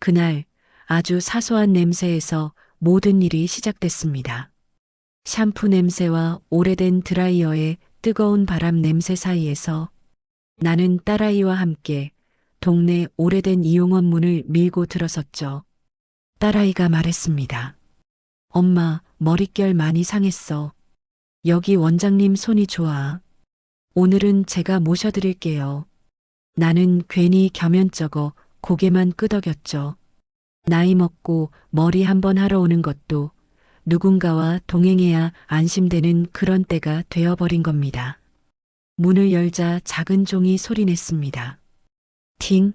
그날 아주 사소한 냄새에서 모든 일이 시작됐습니다. 샴푸 냄새와 오래된 드라이어의 뜨거운 바람 냄새 사이에서 나는 딸아이와 함께 동네 오래된 이용원 문을 밀고 들어섰죠. 딸아이가 말했습니다. 엄마, 머릿결 많이 상했어. 여기 원장님 손이 좋아. 오늘은 제가 모셔드릴게요. 나는 괜히 겸연쩍어 고개만 끄덕였죠. 나이 먹고 머리 한번 하러 오는 것도 누군가와 동행해야 안심되는 그런 때가 되어버린 겁니다. 문을 열자 작은 종이 소리냈습니다. 팅!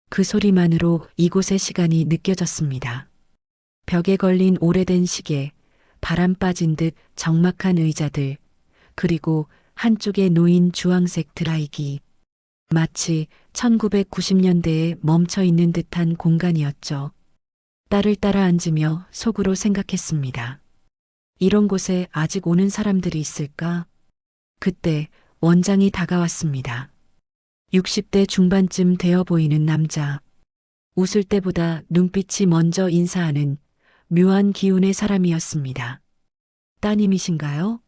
그 소리만으로 이곳의 시간이 느껴졌습니다. 벽에 걸린 오래된 시계, 바람 빠진 듯 적막한 의자들, 그리고 한쪽에 놓인 주황색 드라이기. 마치 1990년대에 멈춰 있는 듯한 공간이었죠. 딸을 따라 앉으며 속으로 생각했습니다. 이런 곳에 아직 오는 사람들이 있을까? 그때 원장이 다가왔습니다. 60대 중반쯤 되어 보이는 남자. 웃을 때보다 눈빛이 먼저 인사하는 묘한 기운의 사람이었습니다. 따님이신가요?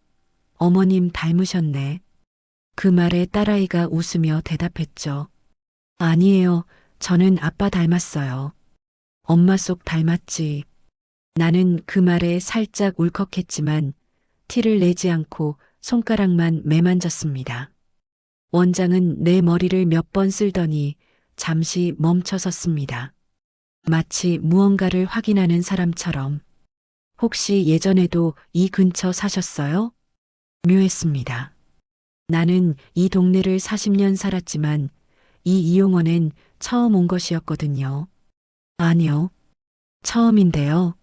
어머님 닮으셨네. 그 말에 딸아이가 웃으며 대답했죠. 아니에요. 저는 아빠 닮았어요. 엄마 속 닮았지. 나는 그 말에 살짝 울컥했지만 티를 내지 않고 손가락만 매만졌습니다. 원장은 내 머리를 몇 번 쓸더니 잠시 멈춰 섰습니다. 마치 무언가를 확인하는 사람처럼. 혹시 예전에도 이 근처 사셨어요? 묘했습니다. 나는 이 동네를 40년 살았지만 이 이용원엔 처음 온 것이었거든요. 아니요. 처음인데요.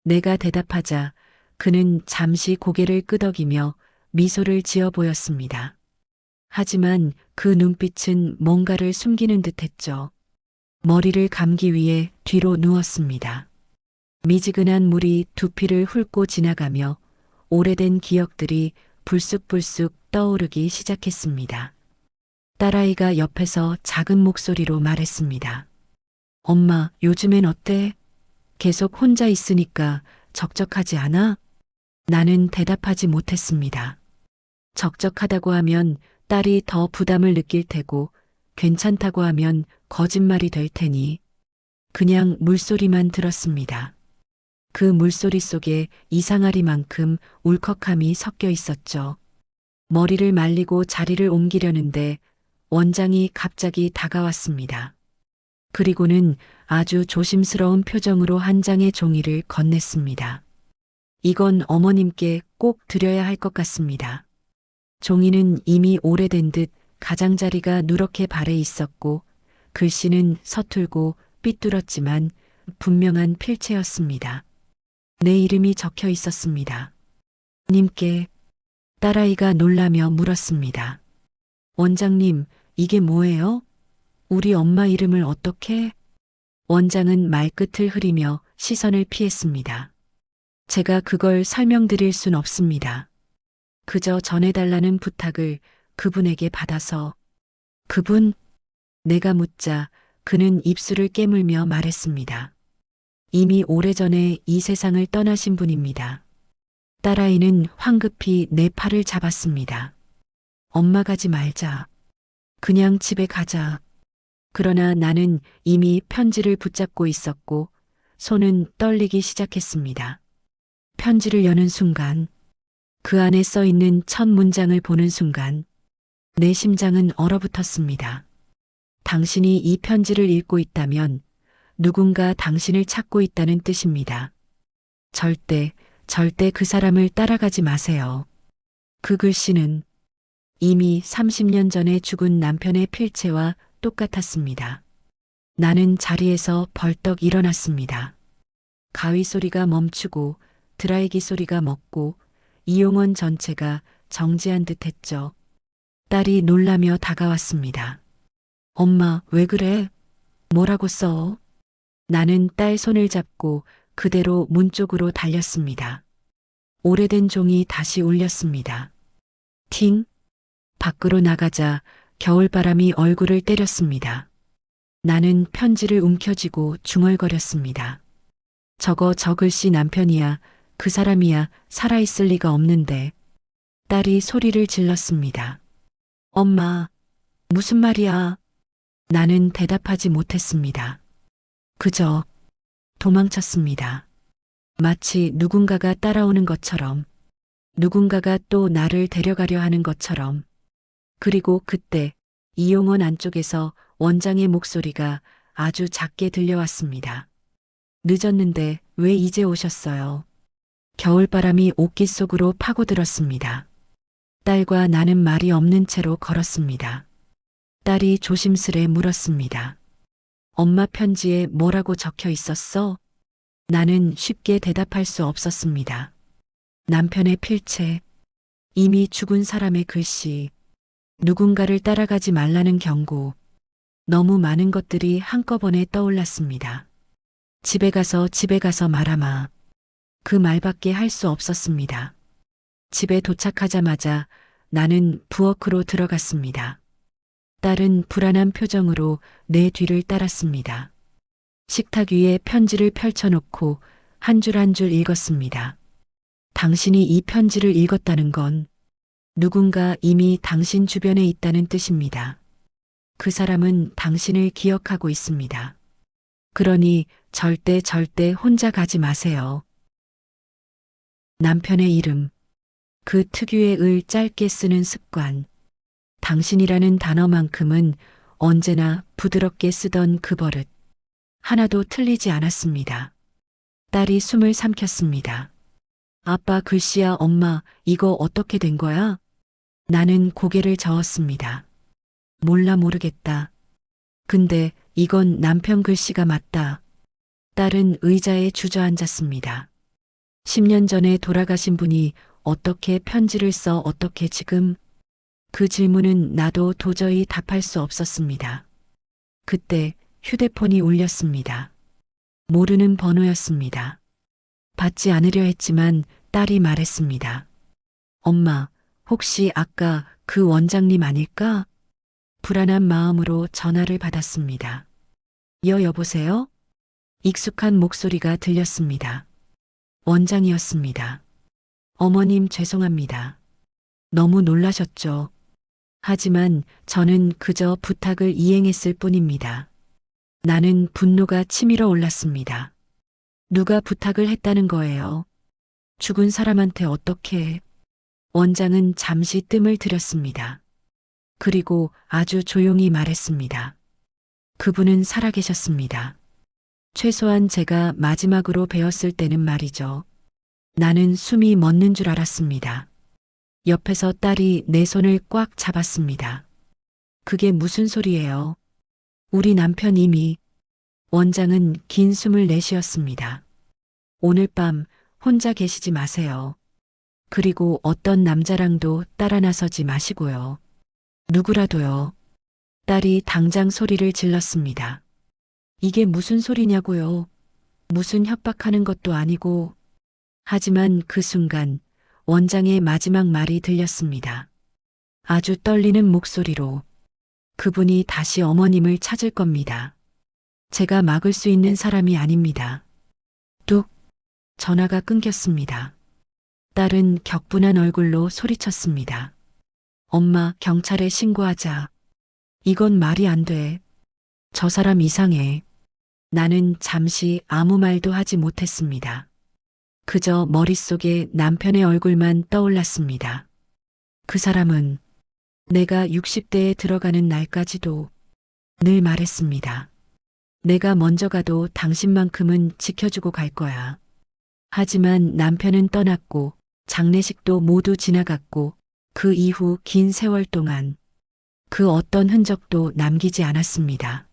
내가 대답하자 그는 잠시 고개를 끄덕이며 미소를 지어 보였습니다. 하지만 그 눈빛은 뭔가를 숨기는 듯했죠. 머리를 감기 위해 뒤로 누웠습니다. 미지근한 물이 두피를 훑고 지나가며 오래된 기억들이 불쑥불쑥 떠오르기 시작했습니다. 딸아이가 옆에서 작은 목소리로 말했습니다. 엄마, 요즘엔 어때? 계속 혼자 있으니까 적적하지 않아? 나는 대답하지 못했습니다. 적적하다고 하면 딸이 더 부담을 느낄 테고 괜찮다고 하면 거짓말이 될 테니 그냥 물소리만 들었습니다. 그 물소리 속에 이상하리만큼 울컥함이 섞여 있었죠. 머리를 말리고 자리를 옮기려는데 원장이 갑자기 다가왔습니다. 그리고는 아주 조심스러운 표정으로 한 장의 종이를 건넸습니다. 이건 어머님께 꼭 드려야 할 것 같습니다. 종이는 이미 오래된 듯 가장자리가 누렇게 발해 있었고 글씨는 서툴고 삐뚤었지만 분명한 필체였습니다. 내 이름이 적혀 있었습니다. 님께. 딸아이가 놀라며 물었습니다. 원장님, 이게 뭐예요? 우리 엄마 이름을 어떻게? 원장은 말끝을 흐리며 시선을 피했습니다. 제가 그걸 설명드릴 순 없습니다. 그저 전해달라는 부탁을 그분에게 받아서. 그분? 내가 묻자 그는 입술을 깨물며 말했습니다. 이미 오래전에 이 세상을 떠나신 분입니다. 딸아이는 황급히 내 팔을 잡았습니다. 엄마 가지 말자. 그냥 집에 가자. 그러나 나는 이미 편지를 붙잡고 있었고 손은 떨리기 시작했습니다. 편지를 여는 순간, 그 안에 써 있는 첫 문장을 보는 순간 내 심장은 얼어붙었습니다. 당신이 이 편지를 읽고 있다면 누군가 당신을 찾고 있다는 뜻입니다. 절대 그 사람을 따라가지 마세요. 그 글씨는 이미 30년 전에 죽은 남편의 필체와 똑같았습니다. 나는 자리에서 벌떡 일어났습니다. 가위 소리가 멈추고 드라이기 소리가 멎고 이용원 전체가 정지한 듯 했죠. 딸이 놀라며 다가왔습니다. 엄마, 왜 그래? 뭐라고 써? 나는 딸 손을 잡고 그대로 문 쪽으로 달렸습니다. 오래된 종이 다시 울렸습니다. 팅! 밖으로 나가자 겨울바람이 얼굴을 때렸습니다. 나는 편지를 움켜쥐고 중얼거렸습니다. 저거 저 글씨 남편이야. 그 사람이야. 살아있을 리가 없는데. 딸이 소리를 질렀습니다. 엄마, 무슨 말이야? 나는 대답하지 못했습니다. 그저 도망쳤습니다. 마치 누군가가 따라오는 것처럼, 누군가가 또 나를 데려가려 하는 것처럼. 그리고 그때 이용원 안쪽에서 원장의 목소리가 아주 작게 들려왔습니다. 늦었는데 왜 이제 오셨어요? 겨울바람이 옷깃 속으로 파고들었습니다. 딸과 나는 말이 없는 채로 걸었습니다. 딸이 조심스레 물었습니다. 엄마 편지에 뭐라고 적혀 있었어? 나는 쉽게 대답할 수 없었습니다. 남편의 필체, 이미 죽은 사람의 글씨, 누군가를 따라가지 말라는 경고, 너무 많은 것들이 한꺼번에 떠올랐습니다. 집에 가서 말아마. 그 말밖에 할 수 없었습니다. 집에 도착하자마자 나는 부엌으로 들어갔습니다. 딸은 불안한 표정으로 내 뒤를 따랐습니다. 식탁 위에 편지를 펼쳐놓고 한 줄 한 줄 읽었습니다. 당신이 이 편지를 읽었다는 건 누군가 이미 당신 주변에 있다는 뜻입니다. 그 사람은 당신을 기억하고 있습니다. 그러니 절대 혼자 가지 마세요. 남편의 이름, 그 특유의 을 짧게 쓰는 습관, 당신이라는 단어만큼은 언제나 부드럽게 쓰던 그 버릇, 하나도 틀리지 않았습니다. 딸이 숨을 삼켰습니다. 아빠 글씨야. 엄마, 이거 어떻게 된 거야? 나는 고개를 저었습니다. 몰라 모르겠다. 근데 이건 남편 글씨가 맞다. 딸은 의자에 주저앉았습니다. 10년 전에 돌아가신 분이 어떻게 편지를 써 어떻게 지금? 그 질문은 나도 도저히 답할 수 없었습니다. 그때 휴대폰이 울렸습니다. 모르는 번호였습니다. 받지 않으려 했지만 딸이 말했습니다. 엄마, 혹시 아까 그 원장님 아닐까? 불안한 마음으로 전화를 받았습니다. 여보세요? 익숙한 목소리가 들렸습니다. 원장이었습니다. 어머님 죄송합니다. 너무 놀라셨죠? 하지만 저는 그저 부탁을 이행했을 뿐입니다. 나는 분노가 치밀어 올랐습니다. 누가 부탁을 했다는 거예요? 죽은 사람한테 어떻게? 원장은 잠시 뜸을 들였습니다. 그리고 아주 조용히 말했습니다. 그분은 살아계셨습니다. 최소한 제가 마지막으로 배웠을 때는 말이죠. 나는 숨이 멎는 줄 알았습니다. 옆에서 딸이 내 손을 꽉 잡았습니다. 그게 무슨 소리예요? 우리 남편 이미. 원장은 긴 숨을 내쉬었습니다. 오늘 밤 혼자 계시지 마세요. 그리고 어떤 남자랑도 따라 나서지 마시고요. 누구라도요. 딸이 당장 소리를 질렀습니다. 이게 무슨 소리냐고요. 무슨 협박하는 것도 아니고. 하지만 그 순간 원장의 마지막 말이 들렸습니다. 아주 떨리는 목소리로. 그분이 다시 어머님을 찾을 겁니다. 제가 막을 수 있는 사람이 아닙니다. 뚝. 전화가 끊겼습니다. 딸은 격분한 얼굴로 소리쳤습니다. 엄마, 경찰에 신고하자. 이건 말이 안 돼. 저 사람 이상해. 나는 잠시 아무 말도 하지 못했습니다. 그저 머릿속에 남편의 얼굴만 떠올랐습니다. 그 사람은 내가 60대에 들어가는 날까지도 늘 말했습니다. 내가 먼저 가도 당신만큼은 지켜주고 갈 거야. 하지만 남편은 떠났고 장례식도 모두 지나갔고 그 이후 긴 세월 동안 그 어떤 흔적도 남기지 않았습니다.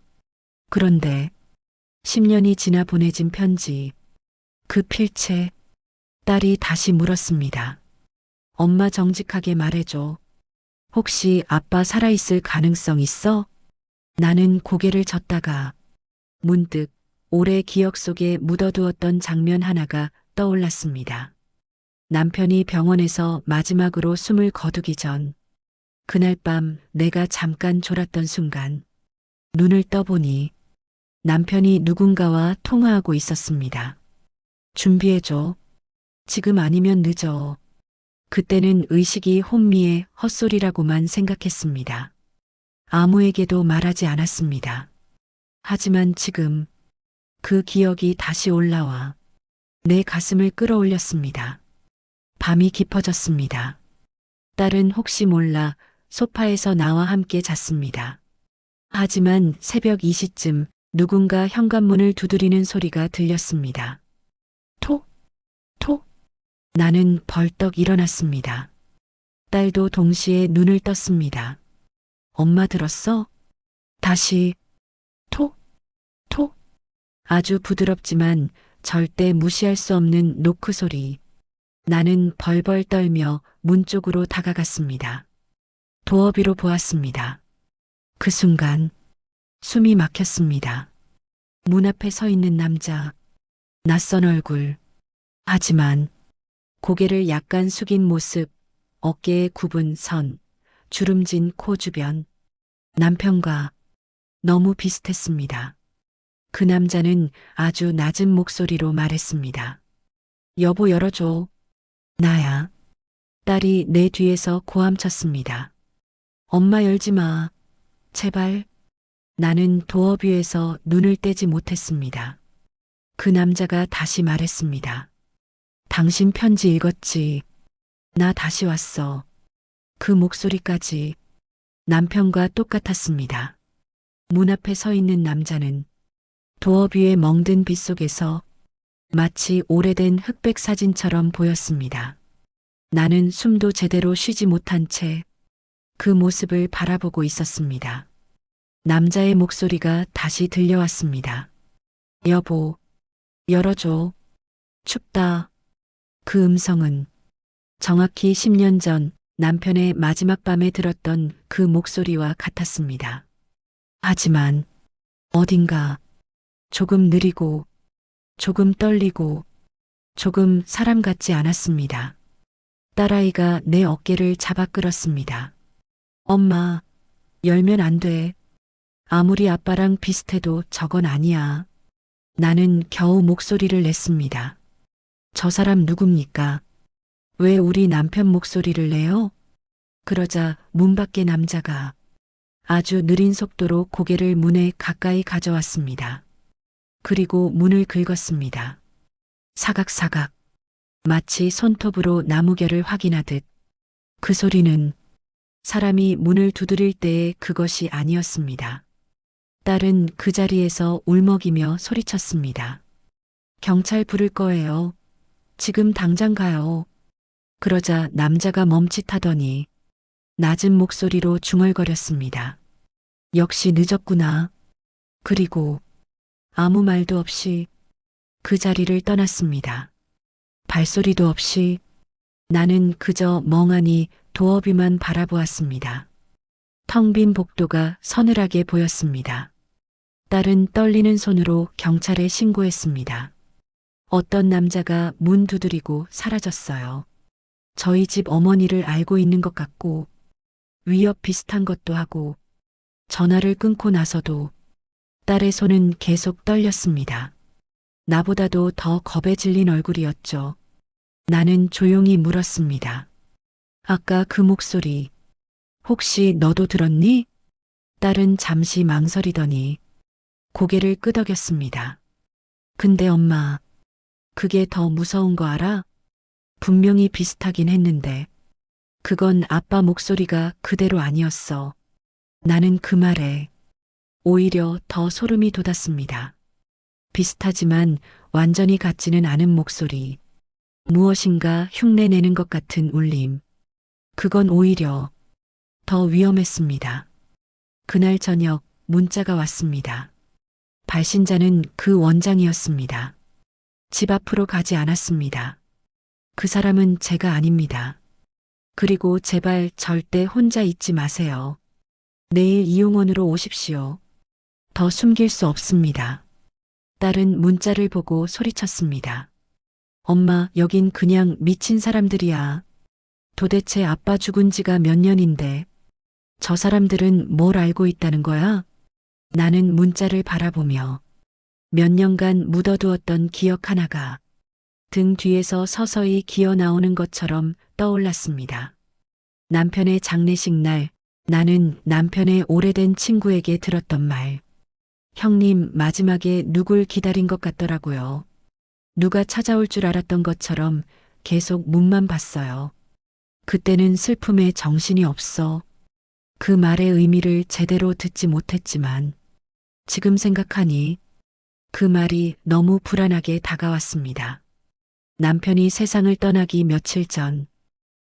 그런데 10년이 지나 보내진 편지, 그 필체, 딸이 다시 물었습니다. 엄마 정직하게 말해줘. 혹시 아빠 살아있을 가능성 있어? 나는 고개를 젓다가 문득 오래 기억 속에 묻어두었던 장면 하나가 떠올랐습니다. 남편이 병원에서 마지막으로 숨을 거두기 전, 그날 밤 내가 잠깐 졸았던 순간, 눈을 떠보니 남편이 누군가와 통화하고 있었습니다. 준비해줘. 지금 아니면 늦어. 그때는 의식이 혼미해 헛소리라고만 생각했습니다. 아무에게도 말하지 않았습니다. 하지만 지금 그 기억이 다시 올라와 내 가슴을 끌어올렸습니다. 밤이 깊어졌습니다. 딸은 혹시 몰라 소파에서 나와 함께 잤습니다. 하지만 새벽 2시쯤 누군가 현관문을 두드리는 소리가 들렸습니다. 톡, 톡. 나는 벌떡 일어났습니다. 딸도 동시에 눈을 떴습니다. 엄마 들었어? 다시 톡, 톡. 아주 부드럽지만 절대 무시할 수 없는 노크 소리. 나는 벌벌 떨며 문 쪽으로 다가갔습니다. 도어비로 보았습니다. 그 순간 숨이 막혔습니다. 문 앞에 서 있는 남자, 낯선 얼굴. 하지만 고개를 약간 숙인 모습, 어깨에 굽은 선, 주름진 코 주변. 남편과 너무 비슷했습니다. 그 남자는 아주 낮은 목소리로 말했습니다. 여보 열어줘. 나야. 딸이 내 뒤에서 고함쳤습니다. 엄마 열지 마. 제발. 나는 도어뷰에서 눈을 떼지 못했습니다. 그 남자가 다시 말했습니다. 당신 편지 읽었지. 나 다시 왔어. 그 목소리까지 남편과 똑같았습니다. 문 앞에 서 있는 남자는 도어뷰의 멍든 빛 속에서 마치 오래된 흑백 사진처럼 보였습니다. 나는 숨도 제대로 쉬지 못한 채 그 모습을 바라보고 있었습니다. 남자의 목소리가 다시 들려왔습니다. 여보, 열어줘. 춥다. 그 음성은 정확히 10년 전 남편의 마지막 밤에 들었던 그 목소리와 같았습니다. 하지만 어딘가 조금 느리고 조금 떨리고 조금 사람 같지 않았습니다. 딸아이가 내 어깨를 잡아 끌었습니다. 엄마, 열면 안 돼. 아무리 아빠랑 비슷해도 저건 아니야. 나는 겨우 목소리를 냈습니다. 저 사람 누굽니까? 왜 우리 남편 목소리를 내요? 그러자 문 밖의 남자가 아주 느린 속도로 고개를 문에 가까이 가져왔습니다. 그리고 문을 긁었습니다. 사각사각. 마치 손톱으로 나무결을 확인하듯. 그 소리는 사람이 문을 두드릴 때의 그것이 아니었습니다. 딸은 그 자리에서 울먹이며 소리쳤습니다. 경찰 부를 거예요. 지금 당장 가요. 그러자 남자가 멈칫하더니 낮은 목소리로 중얼거렸습니다. 역시 늦었구나. 그리고 아무 말도 없이 그 자리를 떠났습니다. 발소리도 없이 나는 그저 멍하니 도어뷰만 바라보았습니다. 텅 빈 복도가 서늘하게 보였습니다. 딸은 떨리는 손으로 경찰에 신고했습니다. 어떤 남자가 문 두드리고 사라졌어요. 저희 집 어머니를 알고 있는 것 같고 위협 비슷한 것도 하고 전화를 끊고 나서도 딸의 손은 계속 떨렸습니다. 나보다도 더 겁에 질린 얼굴이었죠. 나는 조용히 물었습니다. 아까 그 목소리, 혹시 너도 들었니? 딸은 잠시 망설이더니 고개를 끄덕였습니다. 근데 엄마, 그게 더 무서운 거 알아? 분명히 비슷하긴 했는데, 그건 아빠 목소리가 그대로 아니었어. 나는 그 말에 오히려 더 소름이 돋았습니다. 비슷하지만 완전히 같지는 않은 목소리, 무엇인가 흉내내는 것 같은 울림. 그건 오히려 더 위험했습니다. 그날 저녁 문자가 왔습니다. 발신자는 그 원장이었습니다. 집 앞으로 가지 않았습니다. 그 사람은 제가 아닙니다. 그리고 제발 절대 혼자 있지 마세요. 내일 이용원으로 오십시오. 더 숨길 수 없습니다. 딸은 문자를 보고 소리쳤습니다. 엄마, 여긴 그냥 미친 사람들이야. 도대체 아빠 죽은 지가 몇 년인데 저 사람들은 뭘 알고 있다는 거야? 나는 문자를 바라보며 몇 년간 묻어두었던 기억 하나가 등 뒤에서 서서히 기어 나오는 것처럼 떠올랐습니다. 남편의 장례식 날, 나는 남편의 오래된 친구에게 들었던 말. 형님, 마지막에 누굴 기다린 것 같더라고요. 누가 찾아올 줄 알았던 것처럼 계속 문만 봤어요. 그때는 슬픔에 정신이 없어 그 말의 의미를 제대로 듣지 못했지만 지금 생각하니 그 말이 너무 불안하게 다가왔습니다. 남편이 세상을 떠나기 며칠 전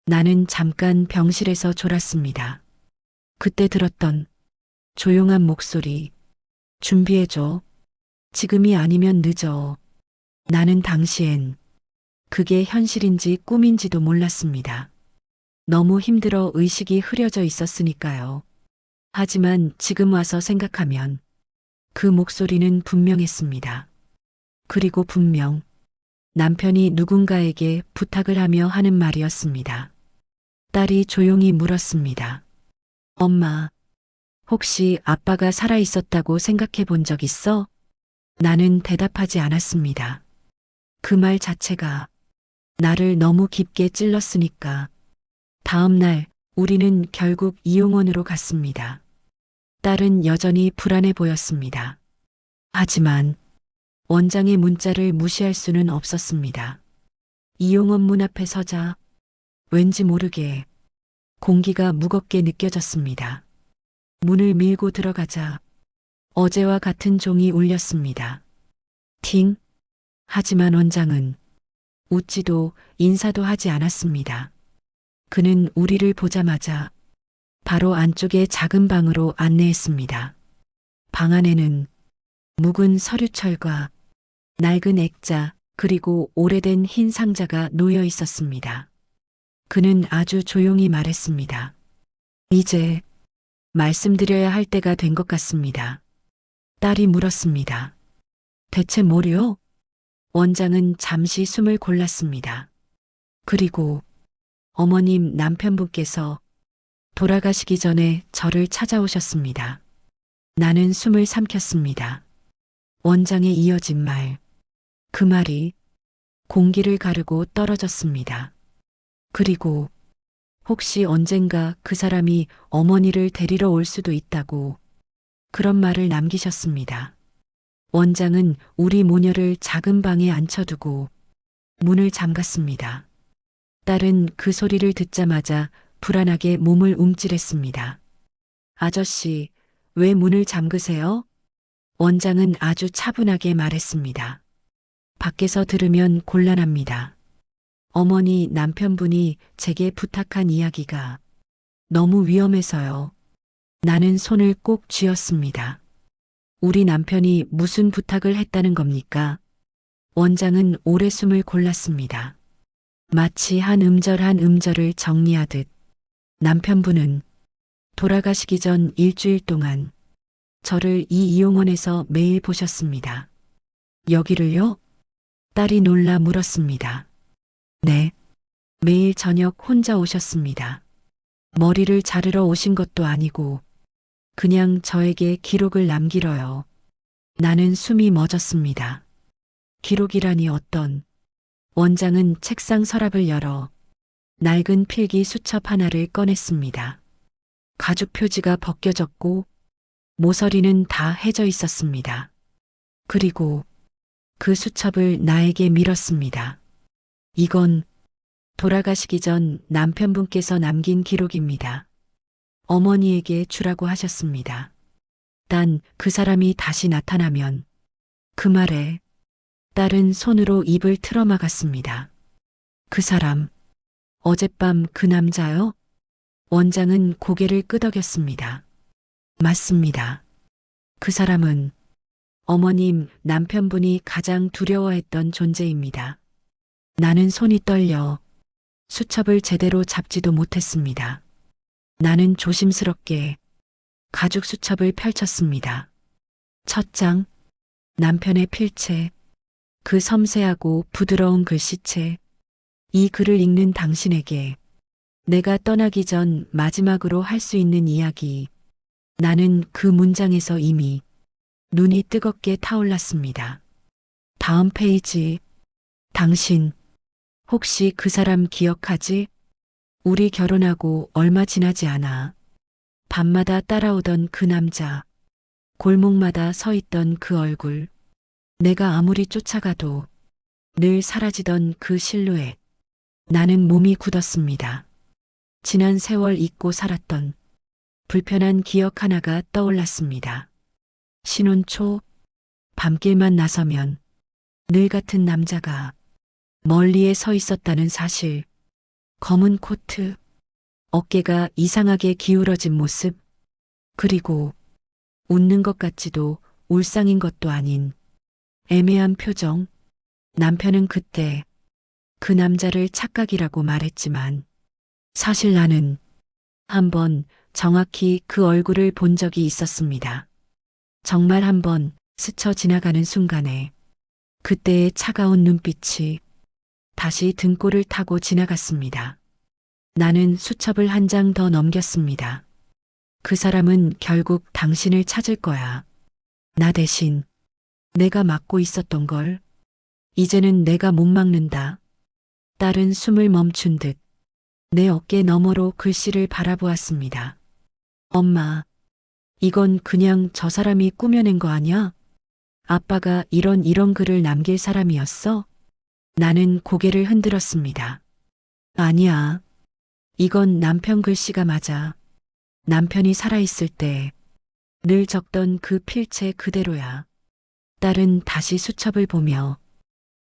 나는 잠깐 병실에서 졸았습니다. 그때 들었던 조용한 목소리. 준비해줘. 지금이 아니면 늦어. 나는 당시엔 그게 현실인지 꿈인지도 몰랐습니다. 너무 힘들어 의식이 흐려져 있었으니까요. 하지만 지금 와서 생각하면 그 목소리는 분명했습니다. 그리고 분명 남편이 누군가에게 부탁을 하며 하는 말이었습니다. 딸이 조용히 물었습니다. 엄마, 혹시 아빠가 살아 있었다고 생각해 본 적 있어? 나는 대답하지 않았습니다. 그 말 자체가 나를 너무 깊게 찔렀으니까. 다음 날 우리는 결국 이용원으로 갔습니다. 딸은 여전히 불안해 보였습니다. 하지만 원장의 문자를 무시할 수는 없었습니다. 이용원 문 앞에 서자 왠지 모르게 공기가 무겁게 느껴졌습니다. 문을 밀고 들어가자 어제와 같은 종이 울렸습니다. 팅. 하지만 원장은 웃지도 인사도 하지 않았습니다. 그는 우리를 보자마자 바로 안쪽의 작은 방으로 안내했습니다. 방 안에는 묵은 서류철과 낡은 액자 그리고 오래된 흰 상자가 놓여 있었습니다. 그는 아주 조용히 말했습니다. 이제 말씀드려야 할 때가 된 것 같습니다. 딸이 물었습니다. 대체 뭐요? 원장은 잠시 숨을 골랐습니다. 그리고 어머님 남편분께서 돌아가시기 전에 저를 찾아오셨습니다. 나는 숨을 삼켰습니다. 원장의 이어진 말. 그 말이 공기를 가르고 떨어졌습니다. 그리고 혹시 언젠가 그 사람이 어머니를 데리러 올 수도 있다고 그런 말을 남기셨습니다. 원장은 우리 모녀를 작은 방에 앉혀두고 문을 잠갔습니다. 딸은 그 소리를 듣자마자 불안하게 몸을 움찔했습니다. 아저씨, 왜 문을 잠그세요? 원장은 아주 차분하게 말했습니다. 밖에서 들으면 곤란합니다. 어머니 남편분이 제게 부탁한 이야기가 너무 위험해서요. 나는 손을 꼭 쥐었습니다. 우리 남편이 무슨 부탁을 했다는 겁니까? 원장은 오래 숨을 골랐습니다. 마치 한 음절 한 음절을 정리하듯 남편분은 돌아가시기 전 일주일 동안 저를 이 이용원에서 매일 보셨습니다. 여기를요? 딸이 놀라 물었습니다. 네. 매일 저녁 혼자 오셨습니다. 머리를 자르러 오신 것도 아니고 그냥 저에게 기록을 남기러요. 나는 숨이 멎었습니다. 기록이라니 어떤. 원장은 책상 서랍을 열어 낡은 필기 수첩 하나를 꺼냈습니다. 가죽 표지가 벗겨졌고 모서리는 다 해져 있었습니다. 그리고 그 수첩을 나에게 밀었습니다. 이건 돌아가시기 전 남편분께서 남긴 기록입니다. 어머니에게 주라고 하셨습니다. 단 그 사람이 다시 나타나면 그 말에 딸은 손으로 입을 틀어막았습니다. 그 사람, 어젯밤 그 남자요? 원장은 고개를 끄덕였습니다. 맞습니다. 그 사람은 어머님 남편분이 가장 두려워했던 존재입니다. 나는 손이 떨려 수첩을 제대로 잡지도 못했습니다. 나는 조심스럽게 가죽 수첩을 펼쳤습니다. 첫 장, 남편의 필체, 그 섬세하고 부드러운 글씨체, 이 글을 읽는 당신에게 내가 떠나기 전 마지막으로 할 수 있는 이야기. 나는 그 문장에서 이미 눈이 뜨겁게 타올랐습니다. 다음 페이지. 당신, 혹시 그 사람 기억하지? 우리 결혼하고 얼마 지나지 않아. 밤마다 따라오던 그 남자, 골목마다 서 있던 그 얼굴, 내가 아무리 쫓아가도 늘 사라지던 그 실루엣. 나는 몸이 굳었습니다. 지난 세월 잊고 살았던 불편한 기억 하나가 떠올랐습니다. 신혼 초, 밤길만 나서면 늘 같은 남자가 멀리에 서 있었다는 사실. 검은 코트, 어깨가 이상하게 기울어진 모습, 그리고 웃는 것 같지도 울상인 것도 아닌 애매한 표정. 남편은 그때 그 남자를 착각이라고 말했지만 사실 나는 한번 정확히 그 얼굴을 본 적이 있었습니다. 정말 한번 스쳐 지나가는 순간에 그때의 차가운 눈빛이 다시 등골을 타고 지나갔습니다. 나는 수첩을 한 장 더 넘겼습니다. 그 사람은 결국 당신을 찾을 거야. 나 대신 내가 막고 있었던 걸 이제는 내가 못 막는다. 딸은 숨을 멈춘 듯 내 어깨 너머로 글씨를 바라보았습니다. 엄마, 이건 그냥 저 사람이 꾸며낸 거 아니야? 아빠가 이런 글을 남길 사람이었어? 나는 고개를 흔들었습니다. 아니야. 이건 남편 글씨가 맞아. 남편이 살아있을 때 늘 적던 그 필체 그대로야. 딸은 다시 수첩을 보며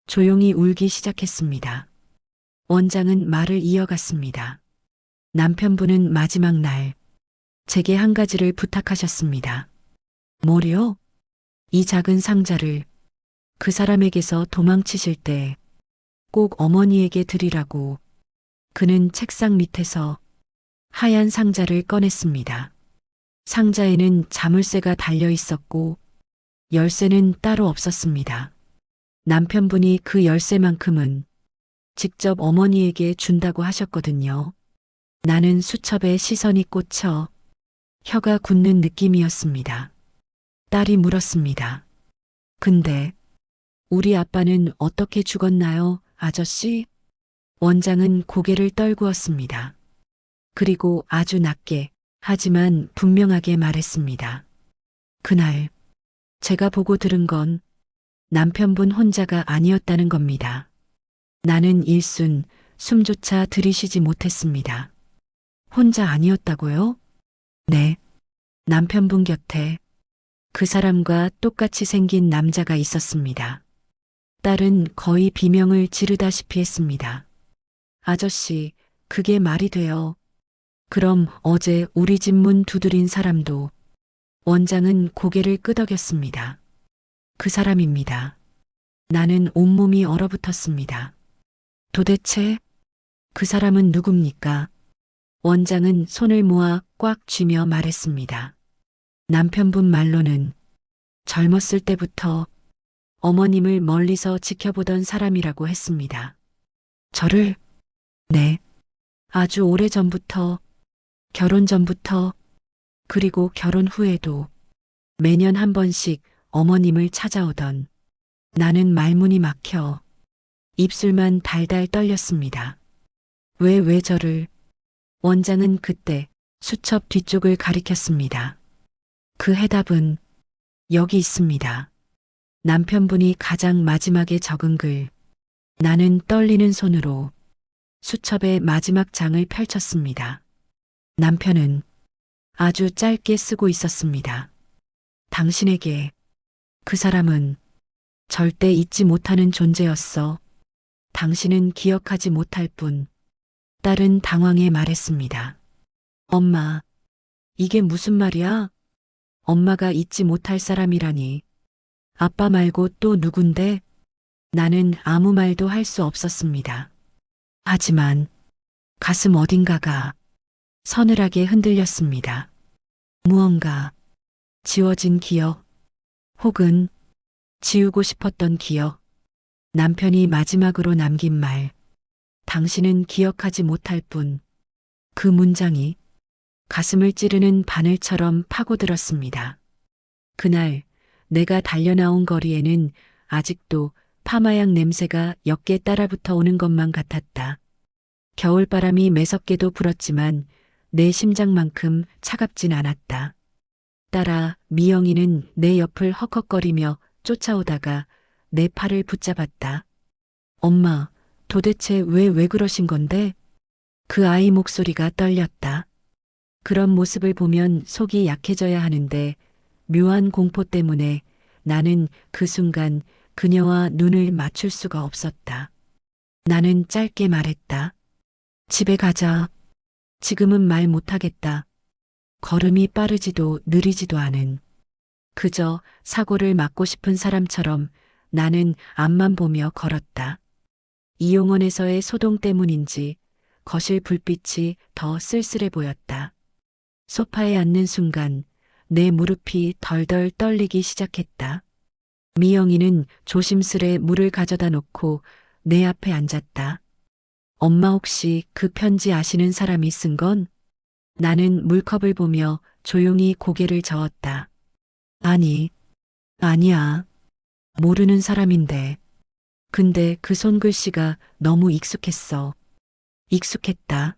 조용히 울기 시작했습니다. 원장은 말을 이어갔습니다. 남편분은 마지막 날 제게 한 가지를 부탁하셨습니다. 뭐요? 이 작은 상자를 그 사람에게서 도망치실 때 꼭 어머니에게 드리라고. 그는 책상 밑에서 하얀 상자를 꺼냈습니다. 상자에는 자물쇠가 달려 있었고 열쇠는 따로 없었습니다. 남편분이 그 열쇠만큼은 직접 어머니에게 준다고 하셨거든요. 나는 수첩에 시선이 꽂혀 혀가 굳는 느낌이었습니다. 딸이 물었습니다. 근데 우리 아빠는 어떻게 죽었나요, 아저씨? 원장은 고개를 떨구었습니다. 그리고 아주 낮게 하지만 분명하게 말했습니다. 그날 제가 보고 들은 건 남편분 혼자가 아니었다는 겁니다. 나는 일순 숨조차 들이쉬지 못했습니다. 혼자 아니었다고요? 네. 남편분 곁에 그 사람과 똑같이 생긴 남자가 있었습니다. 딸은 거의 비명을 지르다시피 했습니다. 아저씨, 그게 말이 돼요. 그럼 어제 우리 집 문 두드린 사람도. 원장은 고개를 끄덕였습니다. 그 사람입니다. 나는 온몸이 얼어붙었습니다. 도대체 그 사람은 누굽니까? 원장은 손을 모아 꽉 쥐며 말했습니다. 남편분 말로는 젊었을 때부터 어머님을 멀리서 지켜보던 사람이라고 했습니다. 저를? 네. 아주 오래 전부터, 결혼 전부터, 그리고 결혼 후에도 매년 한 번씩 어머님을 찾아오던. 나는 말문이 막혀 입술만 달달 떨렸습니다. 왜 저를? 원장은 그때 수첩 뒤쪽을 가리켰습니다. 그 해답은 여기 있습니다. 남편분이 가장 마지막에 적은 글. 나는 떨리는 손으로 수첩의 마지막 장을 펼쳤습니다. 남편은 아주 짧게 쓰고 있었습니다. 당신에게 그 사람은 절대 잊지 못하는 존재였어. 당신은 기억하지 못할 뿐. 딸은 당황해 말했습니다. 엄마, 이게 무슨 말이야? 엄마가 잊지 못할 사람이라니. 아빠 말고 또 누군데? 나는 아무 말도 할 수 없었습니다. 하지만 가슴 어딘가가 서늘하게 흔들렸습니다. 무언가 지워진 기억, 혹은 지우고 싶었던 기억. 남편이 마지막으로 남긴 말. 당신은 기억하지 못할 뿐. 그 문장이 가슴을 찌르는 바늘처럼 파고들었습니다. 그날 내가 달려나온 거리에는 아직도 파마약 냄새가 옅게 따라붙어 오는 것만 같았다. 겨울바람이 매섭게도 불었지만 내 심장만큼 차갑진 않았다. 따라 미영이는 내 옆을 헉헉거리며 쫓아오다가 내 팔을 붙잡았다. 엄마, 도대체 왜 그러신 건데? 그 아이 목소리가 떨렸다. 그런 모습을 보면 속이 약해져야 하는데 묘한 공포 때문에 나는 그 순간 그녀와 눈을 맞출 수가 없었다. 나는 짧게 말했다. 집에 가자. 지금은 말 못하겠다. 걸음이 빠르지도 느리지도 않은. 그저 사고를 막고 싶은 사람처럼 나는 앞만 보며 걸었다. 이용원에서의 소동 때문인지 거실 불빛이 더 쓸쓸해 보였다. 소파에 앉는 순간 내 무릎이 덜덜 떨리기 시작했다. 미영이는 조심스레 물을 가져다 놓고 내 앞에 앉았다. 엄마 혹시 그 편지 아시는 사람이 쓴 건? 나는 물컵을 보며 조용히 고개를 저었다. 아니야. 모르는 사람인데. 근데 그 손글씨가 너무 익숙했어. 익숙했다.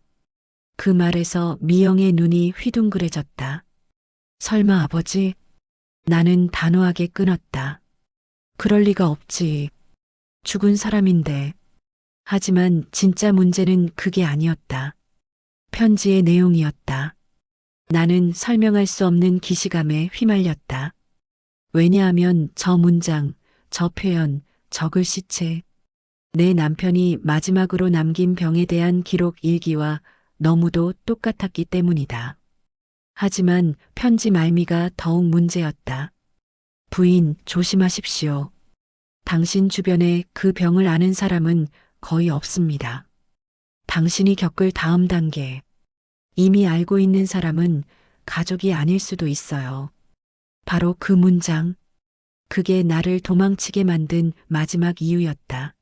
그 말에서 미영의 눈이 휘둥그레졌다. 설마 아버지? 나는 단호하게 끊었다. 그럴 리가 없지. 죽은 사람인데. 하지만 진짜 문제는 그게 아니었다. 편지의 내용이었다. 나는 설명할 수 없는 기시감에 휘말렸다. 왜냐하면 저 문장, 저 표현, 저 글씨체, 내 남편이 마지막으로 남긴 병에 대한 기록 일기와 너무도 똑같았기 때문이다. 하지만 편지 말미가 더욱 문제였다. 부인, 조심하십시오. 당신 주변에 그 병을 아는 사람은 거의 없습니다. 당신이 겪을 다음 단계, 이미 알고 있는 사람은 가족이 아닐 수도 있어요. 바로 그 문장, 그게 나를 도망치게 만든 마지막 이유였다.